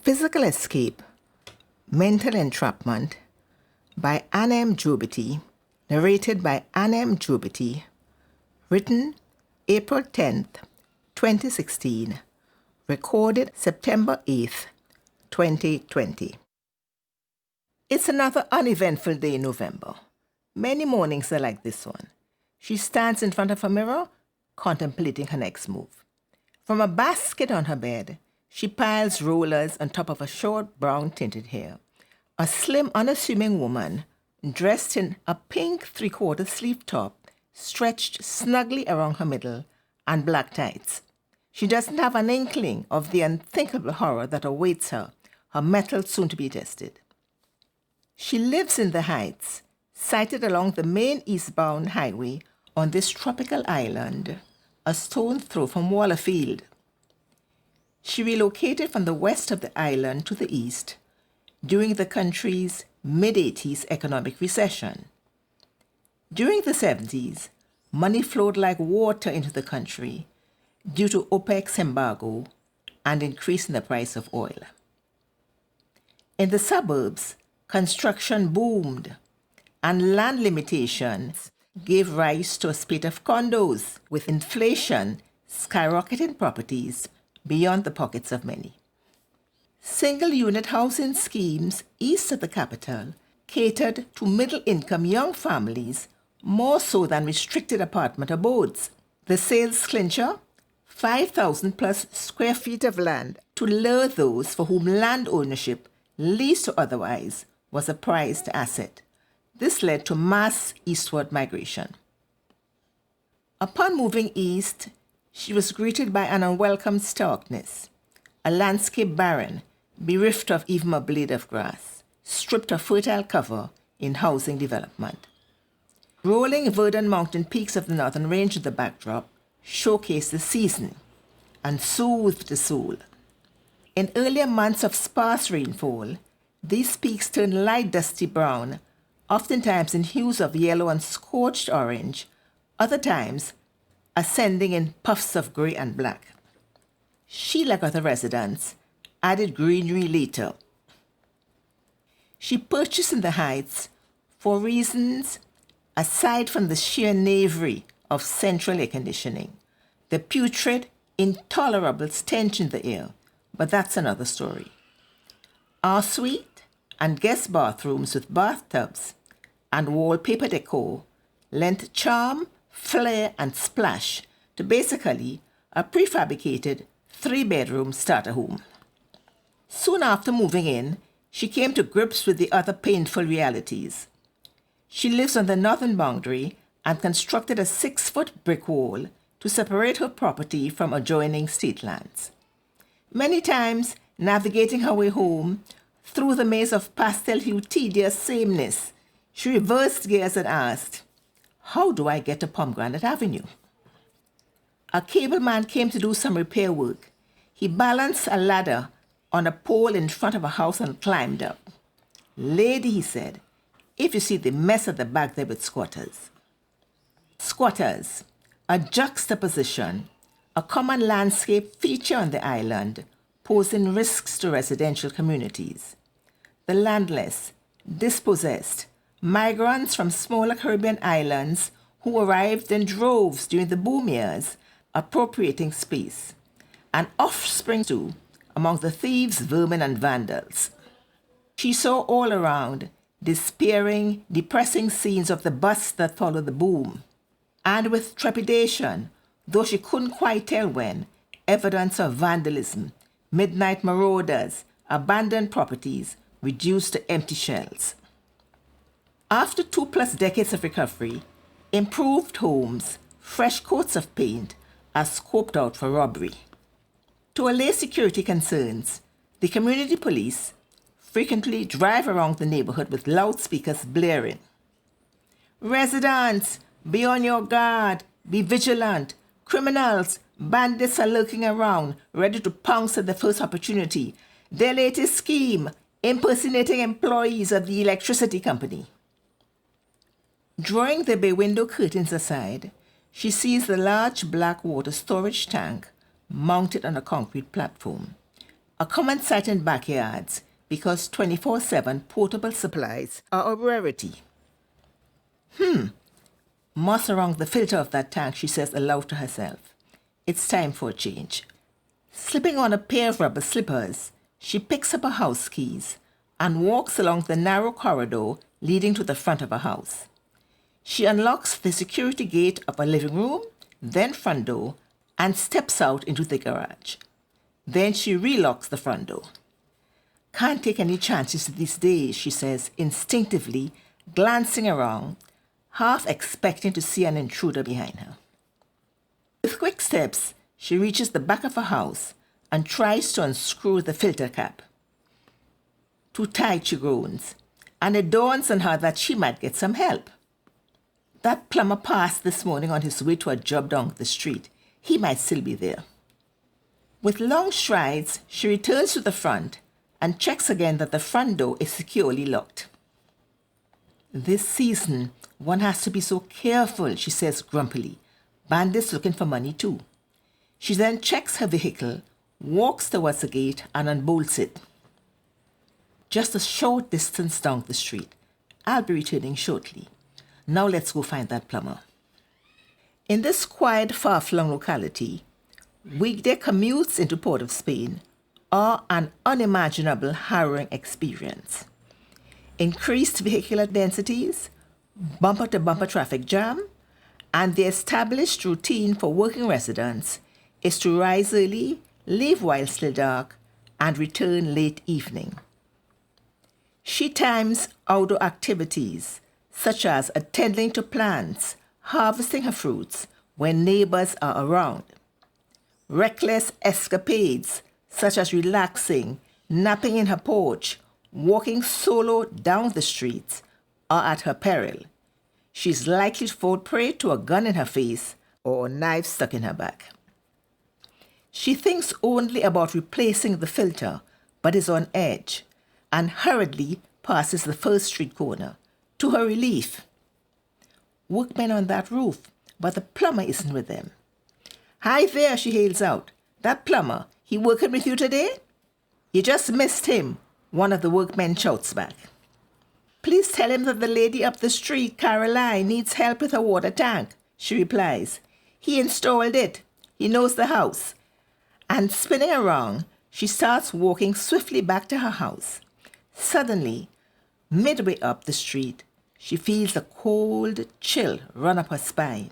Physical Escape, Mental Entrapment by Jobity, narrated by Jobity, written April 10th, 2016, recorded September 8th, 2020. It's another uneventful day in November. Many mornings are like this one. She stands in front of a mirror, contemplating her next move. From a basket on her bed, she piles rollers on top of her short brown tinted hair. A slim, unassuming woman, dressed in a pink three-quarter sleeve top, stretched snugly around her middle, and black tights. She doesn't have an inkling of the unthinkable horror that awaits her, her mettle soon to be tested. She lives in the Heights, sited along the main eastbound highway on this tropical island, a stone's throw from Wallerfield. She relocated from the west of the island to the east during the country's mid-80s economic recession. During the 70s, money flowed like water into the country due to OPEC's embargo and increase in the price of oil. In the suburbs, construction boomed, and land limitations gave rise to a spate of condos, with inflation skyrocketing properties beyond the pockets of many. Single-unit housing schemes east of the capital catered to middle-income young families more so than restricted apartment abodes. The sales clincher, 5,000 plus square feet of land to lure those for whom land ownership, leased or otherwise, was a prized asset. This led to mass eastward migration. Upon moving east, she was greeted by an unwelcome starkness, a landscape barren, bereft of even a blade of grass, stripped of fertile cover in housing development. Rolling verdant mountain peaks of the northern range in the backdrop showcased the season and soothed the soul. In earlier months of sparse rainfall, these peaks turned light dusty brown, oftentimes in hues of yellow and scorched orange, other times ascending in puffs of grey and black. She, like other residents, added greenery later. She purchased in the Heights for reasons aside from the sheer knavery of central air conditioning, the putrid, intolerable stench in the air, but that's another story. Our suite and guest bathrooms with bathtubs and wallpaper decor lent charm, flair, and splash to basically a prefabricated 3-bedroom starter home. Soon after moving in, she came to grips with the other painful realities. She lives on the northern boundary and constructed a 6-foot brick wall to separate her property from adjoining state lands. Many times, navigating her way home through the maze of pastel-hue tedious sameness, she reversed gears and asked, "How do I get to Pomegranate Avenue?" A cable man came to do some repair work. He balanced a ladder on a pole in front of a house and climbed up. "Lady," he said, "if you see the mess at the back there with squatters." Squatters, a juxtaposition, a common landscape feature on the island, posing risks to residential communities. The landless, dispossessed, migrants from smaller Caribbean islands who arrived in droves during the boom years, appropriating space, and offspring too among the thieves, vermin, and vandals. She saw all around despairing, depressing scenes of the bust that followed the boom, and with trepidation, though she couldn't quite tell when, evidence of vandalism, midnight marauders, abandoned properties reduced to empty shells. After 2+ decades of recovery, improved homes, fresh coats of paint are scoped out for robbery. To allay security concerns, the community police frequently drive around the neighborhood with loudspeakers blaring. "Residents, be on your guard, be vigilant. Criminals, bandits are lurking around, ready to pounce at the first opportunity. Their latest scheme, impersonating employees of the electricity company." Drawing the bay window curtains aside, she sees the large black water storage tank mounted on a concrete platform. a common sight in backyards because 24/7 portable supplies are a rarity. Moss around the filter of that tank, she says aloud to herself. It's time for a change. Slipping on a pair of rubber slippers, she picks up her house keys and walks along the narrow corridor leading to the front of her house. She unlocks the security gate of her living room, then front door, and steps out into the garage. Then she relocks the front door. Can't take any chances these days, she says, instinctively glancing around, half expecting to see an intruder behind her. With quick steps, she reaches the back of her house and tries to unscrew the filter cap. Too tight, she groans, and it dawns on her that she might get some help. That plumber passed this morning on his way to a job down the street. He might still be there. With long strides, she returns to the front and checks again that the front door is securely locked. This season, one has to be so careful, she says grumpily. Bandits looking for money too. She then checks her vehicle, walks towards the gate and unbolts it. Just a short distance down the street. I'll be returning shortly. Now let's go find that plumber. In this quiet, far-flung locality, weekday commutes into Port of Spain are an unimaginable, harrowing experience. Increased vehicular densities, bumper-to-bumper traffic jam, and the established routine for working residents is to rise early, leave while still dark, and return late evening. She times outdoor activities such as attending to plants, harvesting her fruits when neighbors are around. Reckless escapades such as relaxing, napping in her porch, walking solo down the streets are at her peril. She's likely to fall prey to a gun in her face or a knife stuck in her back. She thinks only about replacing the filter, but is on edge, and hurriedly passes the first street corner. To her relief, workmen on that roof, but the plumber isn't with them. Hi there, she hails out. That plumber, he working with you today? You just missed him, one of the workmen shouts back. Please tell him that the lady up the street, Caroline, needs help with her water tank, she replies. He installed it. He knows the house. And spinning around, she starts walking swiftly back to her house. Suddenly, midway up the street, she feels a cold chill run up her spine.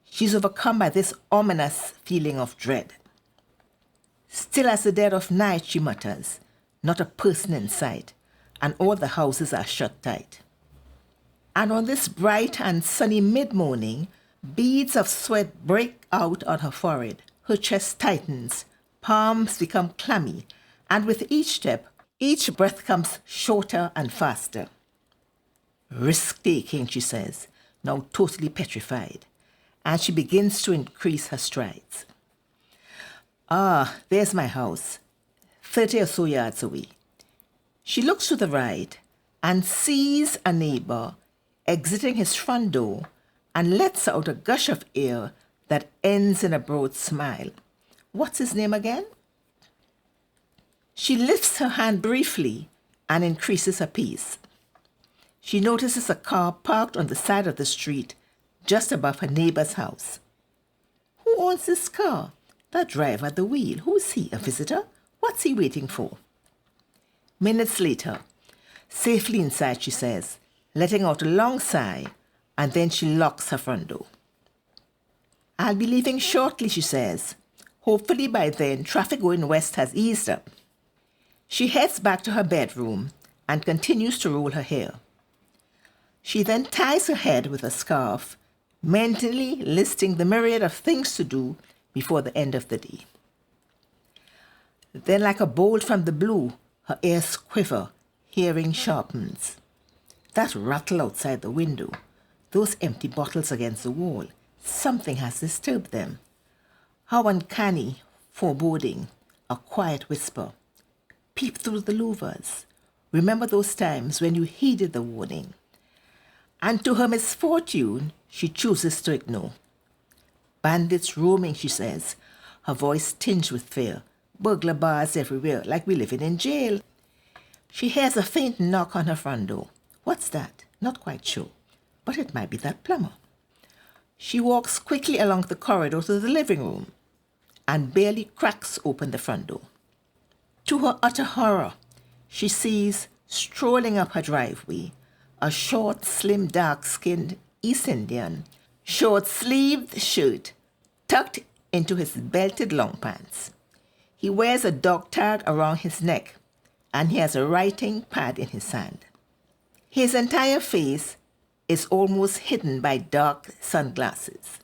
She's overcome by this ominous feeling of dread. Still as the dead of night, she mutters, not a person in sight, and all the houses are shut tight. And on this bright and sunny mid-morning, beads of sweat break out on her forehead. Her chest tightens, palms become clammy, and with each step, each breath comes shorter and faster. Risk-taking, she says, now totally petrified, and she begins to increase her strides. Ah, there's my house, 30 or so yards away. She looks to the right and sees a neighbor exiting his front door and lets out a gush of air that ends in a broad smile. What's his name again? She lifts her hand briefly and increases her pace. She notices a car parked on the side of the street just above her neighbor's house. Who owns this car? That driver at the wheel. Who's he? A visitor? What's he waiting for? Minutes later, safely inside, she says, letting out a long sigh, and then she locks her front door. I'll be leaving shortly, she says. Hopefully by then, traffic going west has eased up. She heads back to her bedroom and continues to roll her hair. She then ties her head with a scarf, mentally listing the myriad of things to do before the end of the day. Then, like a bolt from the blue, her ears quiver, hearing sharpens. That rattle outside the window, those empty bottles against the wall, something has disturbed them. How uncanny, foreboding, a quiet whisper. Peep through the louvers. Remember those times when you heeded the warning. And to her misfortune, she chooses to ignore. Bandits roaming, she says, her voice tinged with fear. Burglar bars everywhere, like we living in jail. She hears a faint knock on her front door. What's that? Not quite sure, but it might be that plumber. She walks quickly along the corridor to the living room and barely cracks open the front door. To her utter horror, she sees, strolling up her driveway, a short, slim, dark-skinned East Indian, short-sleeved shirt tucked into his belted long pants. He wears a dog tag around his neck, and he has a writing pad in his hand. His entire face is almost hidden by dark sunglasses.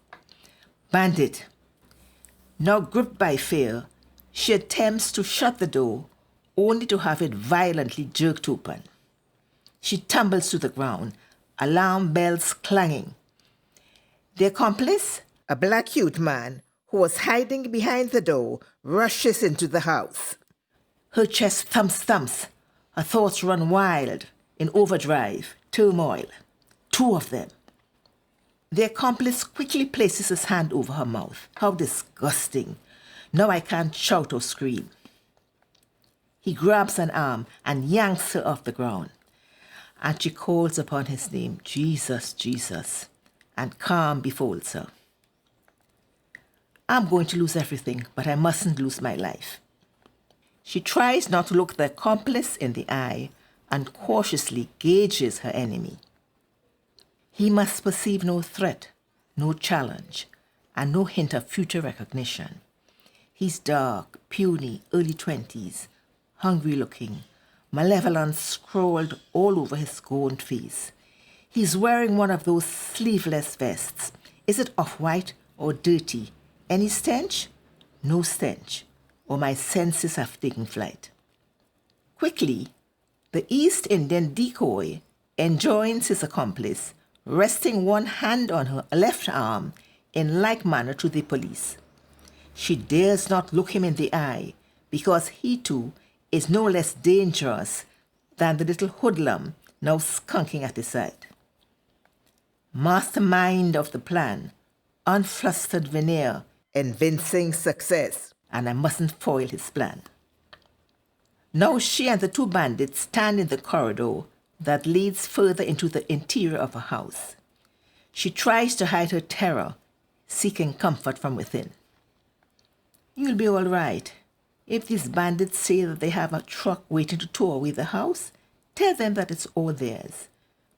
Bandit. Now gripped by fear, she attempts to shut the door, only to have it violently jerked open. She tumbles to the ground, alarm bells clanging. The accomplice, a black-hued man who was hiding behind the door, rushes into the house. Her chest thumps. Her thoughts run wild, in overdrive, turmoil. 2 of them. The accomplice quickly places his hand over her mouth. How disgusting. Now I can't shout or scream. He grabs an arm and yanks her off the ground. And she calls upon his name, Jesus, Jesus, and calm befalls her. I'm going to lose everything, but I mustn't lose my life. She tries not to look the accomplice in the eye and cautiously gauges her enemy. He must perceive no threat, no challenge, and no hint of future recognition. He's dark, puny, early 20s, hungry-looking, malevolence scrawled all over his gaunt face. He's wearing one of those sleeveless vests. Is it off-white or dirty? Any stench? No stench, or my senses have taken flight. Quickly, the East Indian decoy enjoins his accomplice, resting one hand on her left arm in like manner to the police. She dares not look him in the eye because he too is no less dangerous than the little hoodlum now skunking at his side. Mastermind of the plan, unflustered veneer, evincing success, and I mustn't foil his plan. Now she and the 2 bandits stand in the corridor that leads further into the interior of her house. She tries to hide her terror, seeking comfort from within. You'll be all right. If these bandits say that they have a truck waiting to tow away the house, tell them that it's all theirs,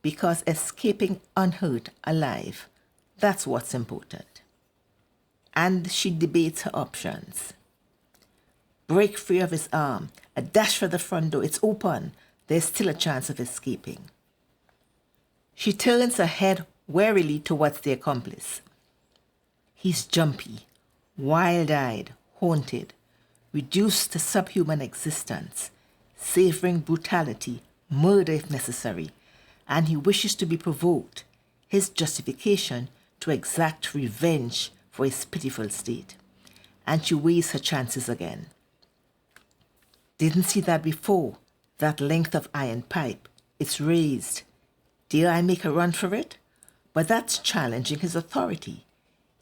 because escaping unhurt, alive, that's what's important. And she debates her options. Break free of his arm, a dash for the front door, it's open, there's still a chance of escaping. She turns her head warily towards the accomplice. He's jumpy, wild-eyed, haunted, reduced to subhuman existence, savoring brutality, murder if necessary, and he wishes to be provoked, his justification to exact revenge for his pitiful state. And she weighs her chances again. Didn't see that before, that length of iron pipe. It's raised. Dare I make a run for it? But that's challenging his authority.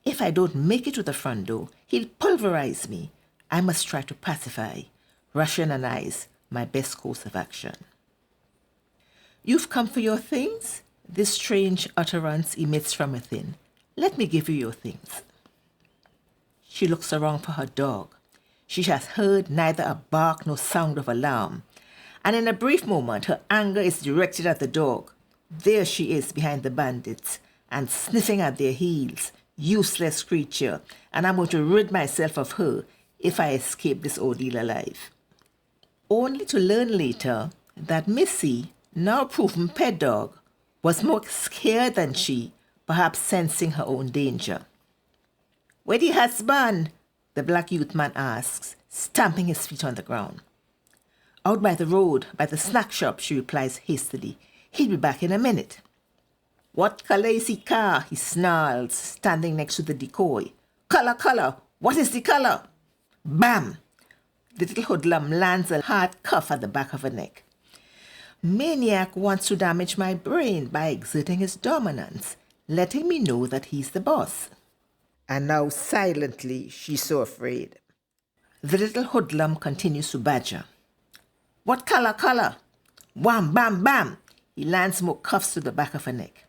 If I don't make it to the front door, he'll pulverize me. I must try to pacify, rationalize my best course of action. You've come for your things? This strange utterance emits from within. Let me give you your things. She looks around for her dog. She has heard neither a bark nor sound of alarm, and in a brief moment her anger is directed at the dog. There she is behind the bandits, and sniffing at their heels. Useless creature, and I'm going to rid myself of her if I escape this ordeal alive. Only to learn later that Missy, now proven pet dog, was more scared than she, perhaps sensing her own danger. Where the husband? The black youth man asks, stamping his feet on the ground. Out by the road, by the snack shop, she replies hastily. He'll be back in a minute. What color is the car? He snarls, standing next to the decoy. Color, what is the color? Bam! The little hoodlum lands a hard cuff at the back of her neck. Maniac wants to damage my brain by exerting his dominance, letting me know that he's the boss. And now silently she's so afraid. The little hoodlum continues to badger. What color? Wham, bam, bam. He lands more cuffs to the back of her neck.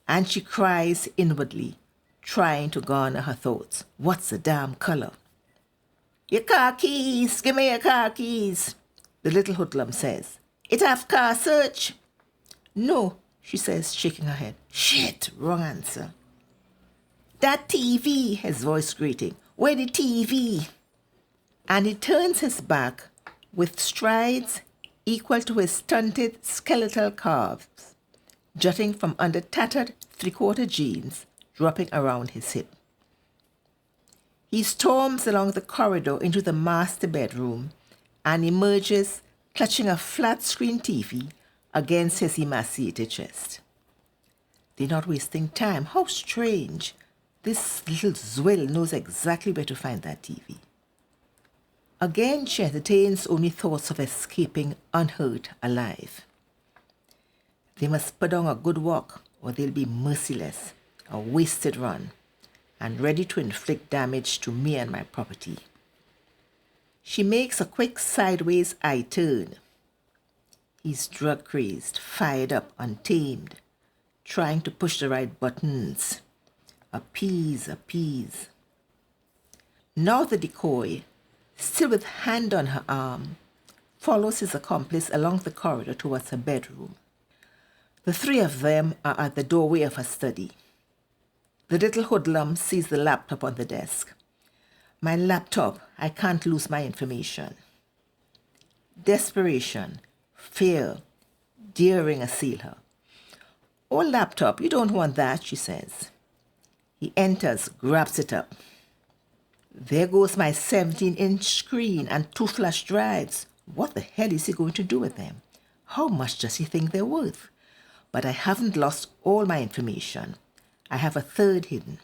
And she cries inwardly, trying to garner her thoughts. What's the damn color? Your car keys, give me your car keys, the little hoodlum says. It have car search? No, she says, shaking her head. Shit, wrong answer. That TV, his voice grating. Where the TV? And he turns his back with strides equal to his stunted skeletal calves, jutting from under tattered three-quarter jeans, dropping around his hip. He storms along the corridor into the master bedroom and emerges clutching a flat-screen TV against his emaciated chest. They're not wasting time. How strange. This little Zwill knows exactly where to find that TV. Again, she entertains only thoughts of escaping unhurt alive. They must put on a good walk or they'll be merciless, a wasted run, and ready to inflict damage to me and my property. She makes a quick sideways eye turn. He's drug-crazed, fired up, untamed, trying to push the right buttons. Appease. Now the decoy, still with hand on her arm, follows his accomplice along the corridor towards her bedroom. The three of them are at the doorway of her study. The little hoodlum sees the laptop on the desk. My laptop, I can't lose my information. Desperation, fear, daring assail her. Oh, laptop, you don't want that, she says. He enters, grabs it up. There goes my 17-inch screen and 2 flash drives. What the hell is he going to do with them? How much does he think they're worth? But I haven't lost all my information. I have a third hidden.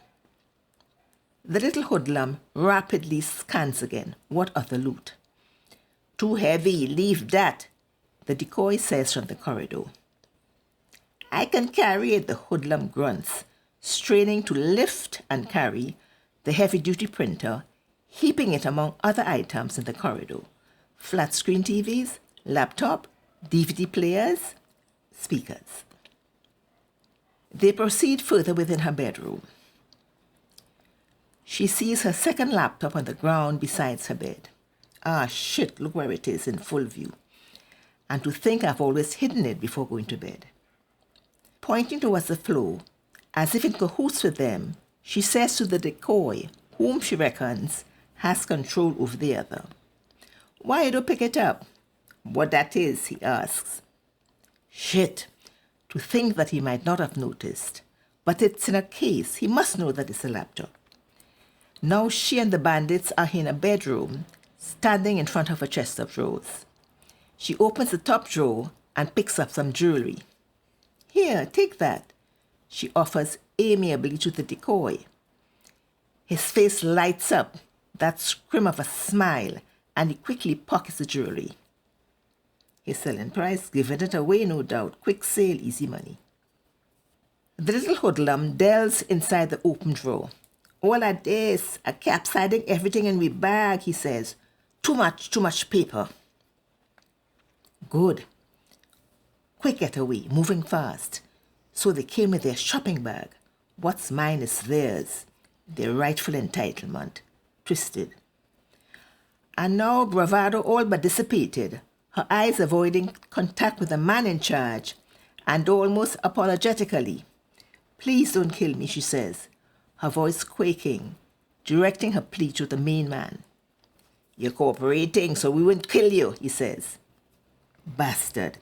The little hoodlum rapidly scans again. What other loot? Too heavy, leave that, the decoy says from the corridor. I can carry it, the hoodlum grunts, straining to lift and carry the heavy-duty printer, heaping it among other items in the corridor. Flat-screen TVs, laptop, DVD players, speakers. They proceed further within her bedroom. She sees her second laptop on the ground beside her bed. Ah, shit, look where it is in full view. And to think I've always hidden it before going to bed. Pointing towards the floor, as if in cahoots with them, she says to the decoy, whom she reckons has control over the other. Why you don't pick it up? What that is, he asks. Shit, to think that he might not have noticed. But it's in a case, he must know that it's a laptop. Now she and the bandits are in a bedroom, standing in front of a chest of drawers. She opens the top drawer and picks up some jewelry. Here, take that, she offers amiably to the decoy. His face lights up, that scream of a smile, and he quickly pockets the jewelry. His selling price, giving it away, no doubt. Quick sale, easy money. The little hoodlum delves inside the open drawer. All of this, a capsiding everything in my bag, he says. Too much paper. Good. Quick getaway, moving fast. So they came with their shopping bag. What's mine is theirs. Their rightful entitlement. Twisted. And now bravado all but dissipated, her eyes avoiding contact with the man in charge, and almost apologetically. Please don't kill me, she says, her voice quaking, directing her plea to the main man. You're cooperating, so we won't kill you, he says. Bastard.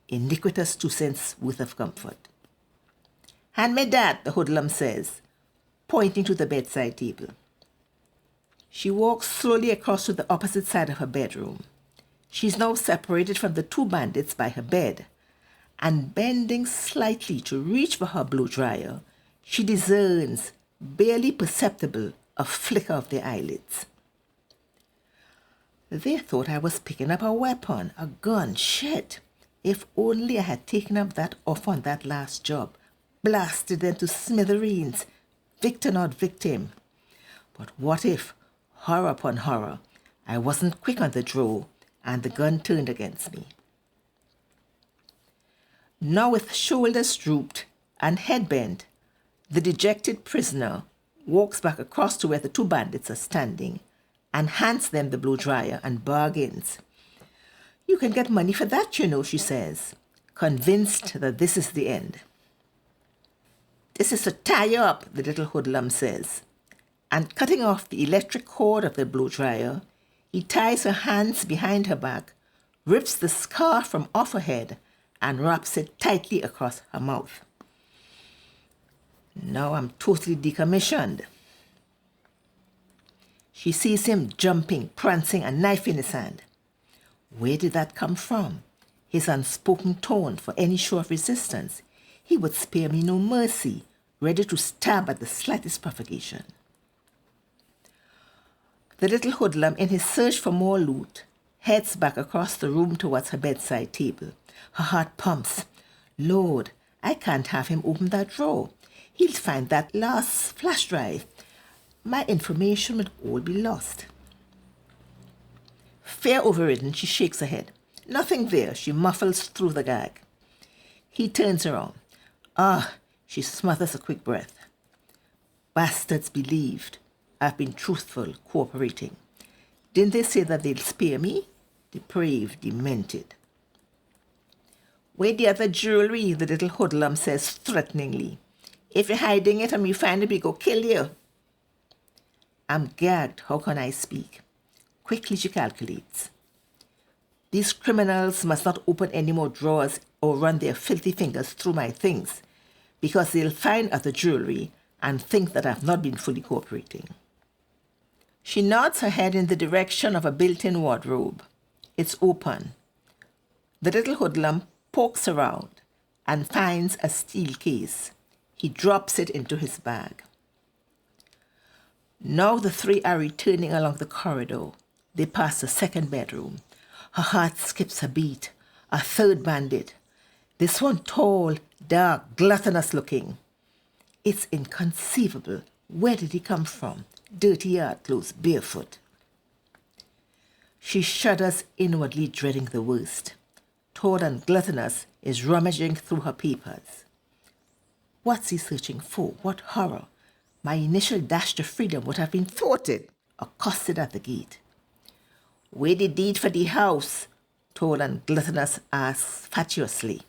Iniquitous 2 cents worth of comfort. Hand me that, the hoodlum says, pointing to the bedside table. She walks slowly across to the opposite side of her bedroom. She's now separated from the 2 bandits by her bed, and bending slightly to reach for her blow dryer, she discerns, barely perceptible, a flicker of their eyelids. They thought I was picking up a weapon, a gun, shit. If only I had taken up that offer on that last job, blasted them to smithereens, victor not victim. But what if? Horror upon horror. I wasn't quick on the draw, and the gun turned against me. Now with shoulders drooped and head bent, the dejected prisoner walks back across to where the two bandits are standing and hands them the blow dryer and bargains. "You can get money for that, you know," she says, convinced that this is the end. "This is to tie you up," the little hoodlum says, and cutting off the electric cord of the blow dryer, he ties her hands behind her back, rips the scarf from off her head, and wraps it tightly across her mouth. Now I'm totally decommissioned. She sees him jumping, prancing, a knife in his hand. Where did that come from? His unspoken tone for any show of resistance. He would spare me no mercy, ready to stab at the slightest provocation. The little hoodlum, in his search for more loot, heads back across the room towards her bedside table. Her heart pumps. Lord, I can't have him open that drawer. He'll find that last flash drive. My information would all be lost. Fear overridden, she shakes her head. Nothing there, she muffles through the gag. He turns around. Ah, she smothers a quick breath. Bastards believed. I've been truthful, cooperating. Didn't they say that they'll spare me? Depraved, demented. Where the other jewelry, the little hoodlum says threateningly. If you're hiding it and we find it, we go kill you. I'm gagged. How can I speak? Quickly she calculates. These criminals must not open any more drawers or run their filthy fingers through my things, because they'll find other jewelry and think that I've not been fully cooperating. She nods her head in the direction of a built-in wardrobe. It's open. The little hoodlum pokes around and finds a steel case. He drops it into his bag. Now the three are returning along the corridor. They pass the second bedroom. Her heart skips a beat. A third bandit. This one tall, dark, gluttonous looking. It's inconceivable. Where did he come from? Dirty yard clothes, barefoot. She shudders inwardly, dreading the worst. Tall and gluttonous is rummaging through her papers. What's he searching for? What horror? My initial dash to freedom would have been thwarted, accosted at the gate. Where the deed for the house? Tall and gluttonous asks fatuously.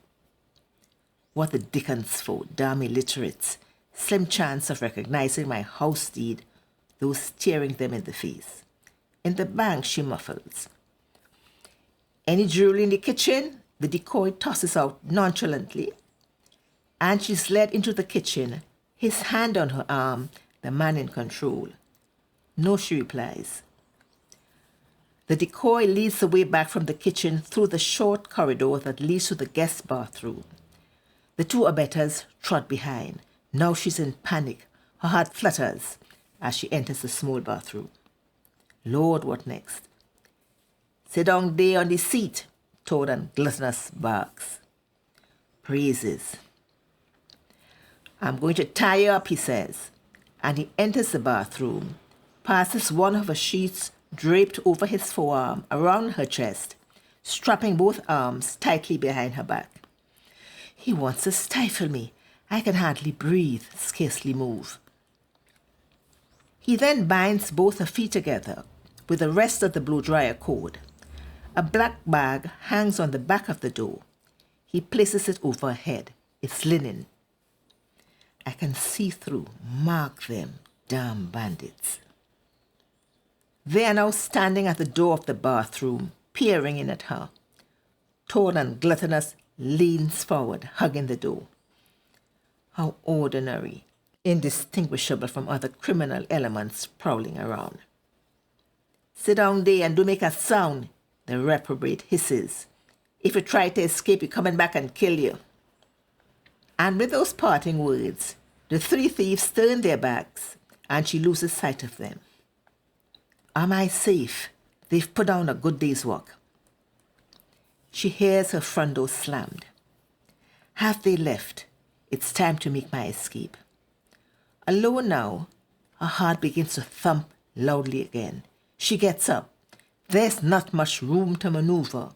What the dickens for, damn illiterates. Slim chance of recognizing my house deed, though staring them in the face. In the bank, she muffles. Any jewelry in the kitchen? The decoy tosses out nonchalantly. And she's led into the kitchen, his hand on her arm, the man in control. No, she replies. The decoy leads the way back from the kitchen through the short corridor that leads to the guest bathroom. The two abettors trot behind. Now she's in panic. Her heart flutters as she enters the small bathroom. Lord, what next? Sit down there on the seat, Toad and Gluttonous barks. Praises. I'm going to tie you up, he says, and he enters the bathroom, passes one of her sheets draped over his forearm around her chest, strapping both arms tightly behind her back. He wants to stifle me. I can hardly breathe, scarcely move. He then binds both her feet together with the rest of the blow-dryer cord. A black bag hangs on the back of the door. He places it over her head. It's linen. I can see through. Mark them, damn bandits. They are now standing at the door of the bathroom, peering in at her. Tall and Gluttonous leans forward, hugging the door. How ordinary, indistinguishable from other criminal elements prowling around. Sit down there and don't make a sound, the reprobate hisses. If you try to escape, we're coming back and kill you. And with those parting words, the three thieves turn their backs, and she loses sight of them. Am I safe? They've put down a good day's work. She hears her front door slammed. Have they left? It's time to make my escape. Alone now, her heart begins to thump loudly again. She gets up. There's not much room to maneuver.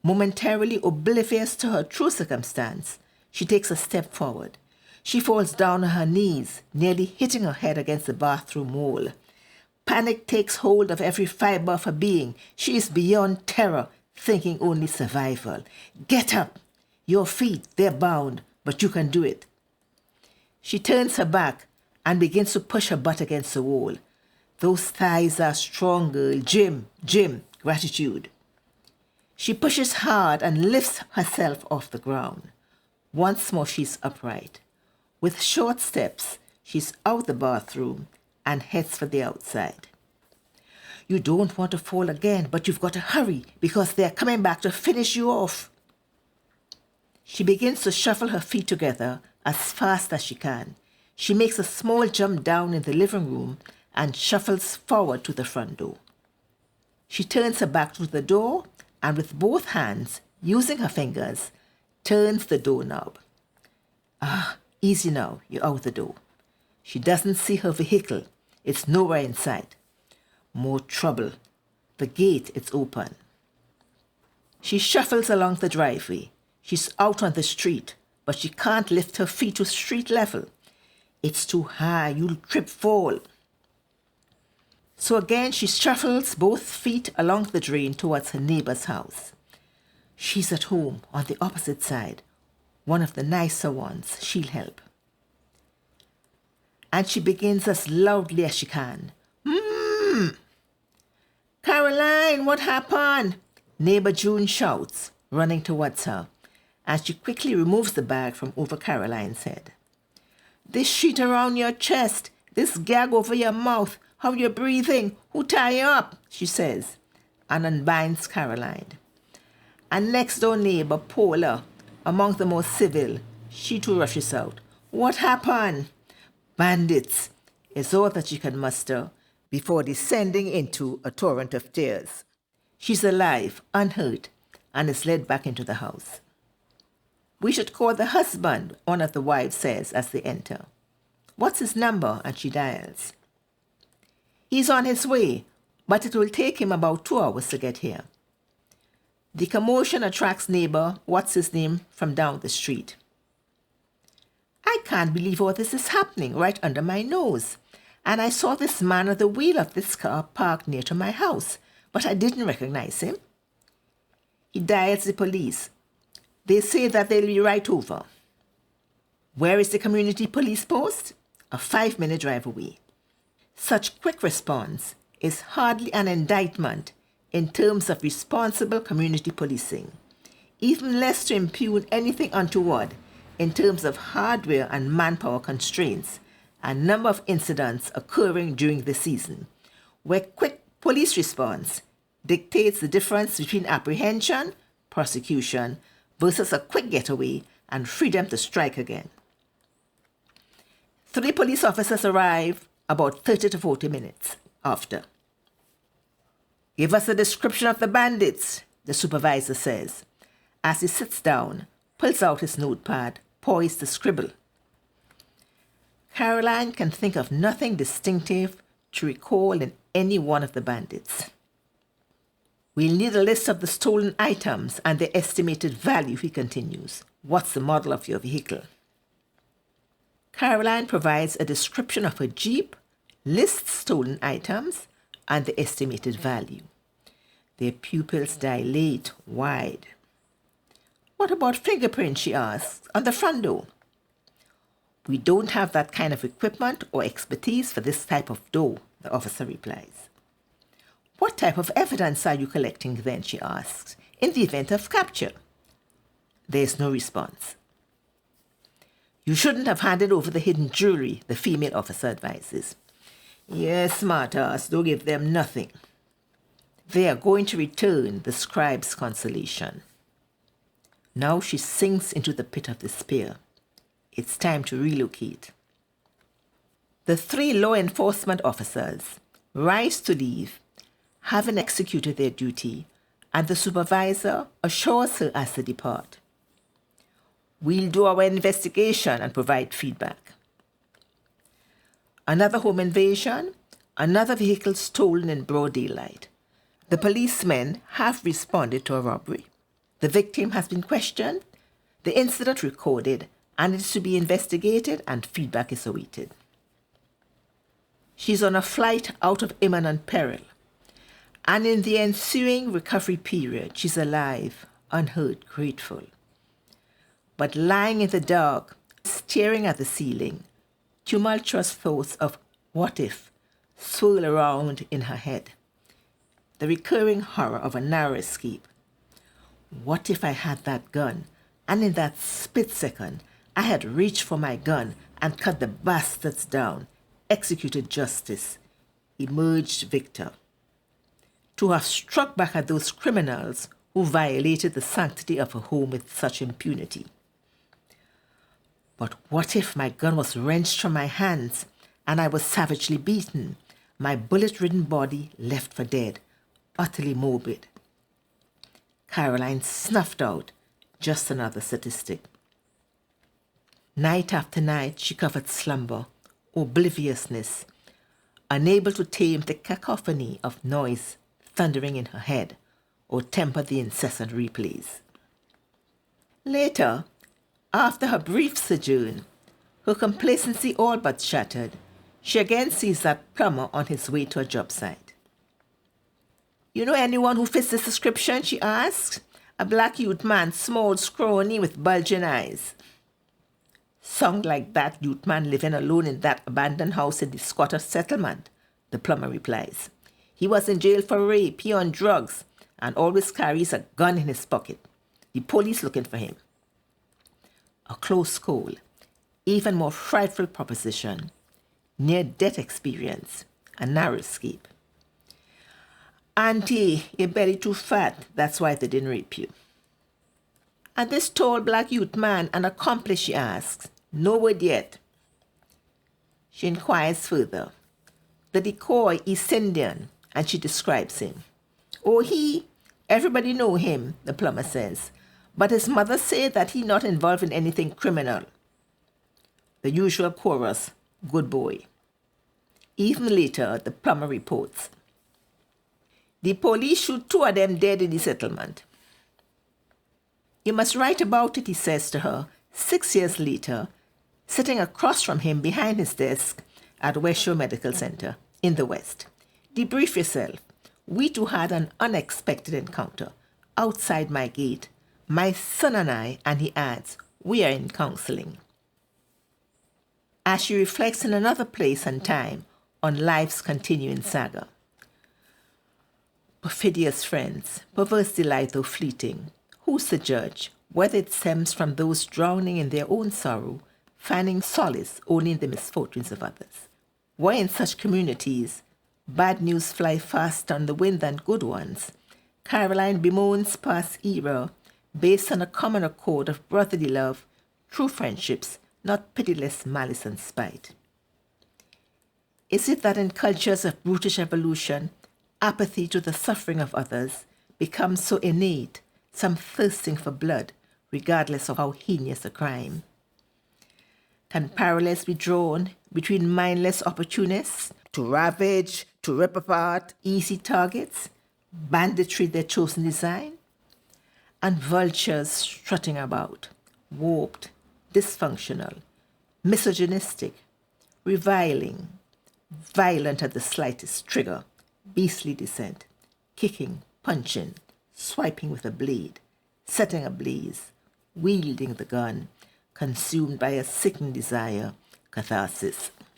Momentarily oblivious to her true circumstance, she takes a step forward. She falls down on her knees, nearly hitting her head against the bathroom wall. Panic takes hold of every fiber of her being. She is beyond terror, thinking only survival. Get up! Your feet, they're bound, but you can do it. She turns her back and begins to push her butt against the wall. Those thighs are strong, girl. Jim, gratitude. She pushes hard and lifts herself off the ground. Once more she's upright. With short steps, she's out the bathroom and heads for the outside. You don't want to fall again, but you've got to hurry because they're coming back to finish you off. She begins to shuffle her feet together as fast as she can. She makes a small jump down in the living room and shuffles forward to the front door. She turns her back to the door and with both hands, using her fingers, turns the doorknob. Easy now, you're out the door. She doesn't see her vehicle. It's nowhere in sight. More trouble. The gate is open. She shuffles along the driveway. She's out on the street, but she can't lift her feet to street level. It's too high. You'll trip, fall. So again, she shuffles both feet along the drain towards her neighbor's house. She's at home on the opposite side, one of the nicer ones. She'll help. And she begins as loudly as she can. Caroline, what happened? Neighbor June shouts, running towards her, and she quickly removes the bag from over Caroline's head. This sheet around your chest, this gag over your mouth, how you're breathing, who tie you up, she says, and unbinds Caroline. And next door neighbor, Paula, among the most civil, she too rushes out. What happened? Bandits, is all that she can muster before descending into a torrent of tears. She's alive, unhurt, and is led back into the house. We should call the husband, one of the wives says as they enter. What's his number? And she dials. He's on his way, but it will take him about 2 hours to get here. The commotion attracts neighbor, what's his name, from down the street. I can't believe all this is happening right under my nose. And I saw this man at the wheel of this car parked near to my house, but I didn't recognize him. He dials the police. They say that they'll be right over. Where is the community police post? A 5-minute drive away. Such quick response is hardly an indictment in terms of responsible community policing, even less to impugn anything untoward in terms of hardware and manpower constraints, a number of incidents occurring during the season, where quick police response dictates the difference between apprehension, prosecution, versus a quick getaway and freedom to strike again. 3 police officers arrive about 30 to 40 minutes after. Give us a description of the bandits, the supervisor says, as he sits down, pulls out his notepad, poised to scribble. Caroline can think of nothing distinctive to recall in any one of the bandits. We'll need a list of the stolen items and their estimated value, he continues. What's the model of your vehicle? Caroline provides a description of her Jeep, lists stolen items, and the estimated value. Their pupils dilate wide. What about fingerprints, she asks, on the front door? We don't have that kind of equipment or expertise for this type of door, the officer replies. What type of evidence are you collecting then, she asks, in the event of capture? There's no response. You shouldn't have handed over the hidden jewelry, the female officer advises. Yes, smartass, don't give them nothing. They are going to return, the scribe's consolation. Now she sinks into the pit of despair. It's time to relocate. The 3 law enforcement officers rise to leave, having executed their duty, and the supervisor assures her as they depart. We'll do our investigation and provide feedback. Another home invasion, Another vehicle stolen in broad daylight. The policemen have responded to a robbery. The victim has been questioned, the incident recorded, and it is to be investigated and feedback is awaited. She's on a flight out of imminent peril, and in the ensuing recovery period, she's alive, unhurt, grateful. But lying in the dark, staring at the ceiling, tumultuous thoughts of what if swirl around in her head. The recurring horror of a narrow escape. What if I had that gun, and in that split second, I had reached for my gun and cut the bastards down, executed justice, emerged victor. To have struck back at those criminals who violated the sanctity of a home with such impunity. But what if my gun was wrenched from my hands and I was savagely beaten, my bullet-ridden body left for dead, utterly morbid? Caroline snuffed out just another statistic. Night after night she covered slumber, obliviousness, unable to tame the cacophony of noise thundering in her head or temper the incessant replays. Later, after her brief sojourn, her complacency all but shattered, she again sees that plumber on his way to a job site. "You know anyone who fits this description?" she asks. "A black youth man, small, scrawny, with bulging eyes." "Sound like that youth man living alone in that abandoned house in the squatter settlement," the plumber replies. "He was in jail for rape, he on drugs, and always carries a gun in his pocket. The police looking for him." A close call, even more frightful proposition, near-death experience, a narrow escape. "Auntie, your belly too fat, that's why they didn't rape you." "And this tall black youth man, an accomplice?" she asks. "No word yet." She inquires further. The decoy is Indian, and she describes him. "Oh, everybody know him," the plumber says. "But his mother say that he not involved in anything criminal." The usual chorus, "Good boy." Even later, the plumber reports, "The police shoot 2 of them dead in the settlement." "You must write about it," he says to her, 6 years later, sitting across from him behind his desk at West Shore Medical Center in the West. "Debrief yourself. We two had an unexpected encounter outside my gate. My son and I," and he adds, "we are in counseling." As she reflects in another place and time on life's continuing saga. Perfidious friends, perverse delight though fleeting, who's to judge whether it stems from those drowning in their own sorrow, finding solace only in the misfortunes of others? Why in such communities, bad news fly faster on the wind than good ones, Caroline bemoans past era based on a common accord of brotherly love, true friendships, not pitiless malice and spite. Is it that in cultures of brutish evolution, apathy to the suffering of others becomes so innate, some thirsting for blood, regardless of how heinous a crime? Can parallels be drawn between mindless opportunists to ravage, to rip apart easy targets, banditry their chosen design, and vultures strutting about, warped, dysfunctional, misogynistic, reviling, violent at the slightest trigger, beastly descent, kicking, punching, swiping with a blade, setting ablaze, wielding the gun, consumed by a sickening desire, catharsis?